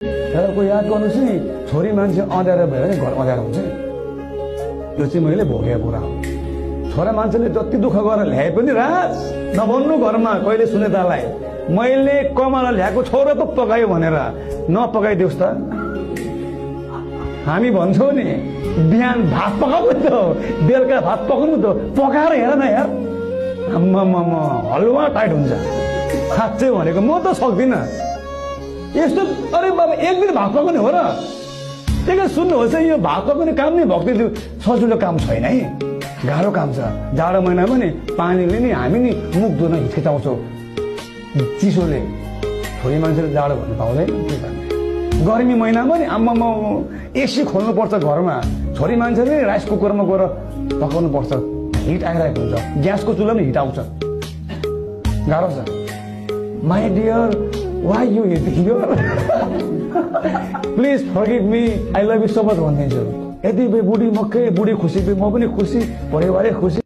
तर कोही याद गर्नुहोस् नि छोरी मान्छे अँध्यारो भयो भने घर अँध्यारो हुन्छ नि यो चाहिँ मैले भोगेको कुरा हो छोरा मान्छेले जति दुःख गरेर ल्याए पनि राज नभन्नु घरमा कहिले सुनेतालाई मैले कमाएर ल्याएको छोरा त पकायो भनेर नपकाइदियोस् त हामी भन्छौँ नि बिहान भात पकाउनु त बेलुका भात पकाउनु त पकाएर हेर न यार आम्मामा हलुवा टाइट हुन्छ खाँच्चै भनेको म त सक्दिनँ यस्तो अरे बाबा एक दिन भात पकाउने हो र त्यही सुन्नुहोस् यो भात पकाउने काम नै भक्ति सजिलो काम छैन है गाह्रो काम छ जाडो महिनामा नि पानीले नि हामी नि मुख धुन हिचकिचाउँछौँ चिसोले छोरी मान्छेले जाडो भन्नु पाउँदैन के गर्ने गर्मी महिनामा नि आम्मामा एसी खोल्नुपर्छ घरमा छोरी मान्छेले राइस कुकरमा गएर पकाउनु पर्छ हिट आइरहेको हुन्छ ग्यासको चुल्हा पनि हिट आउँछ गाह्रो छ my dear why you here please forgive me I love you so much भनिदिन्छु यति बुढी मक्कै बुढी खुसी म पनि खुसी परिवारै खुसी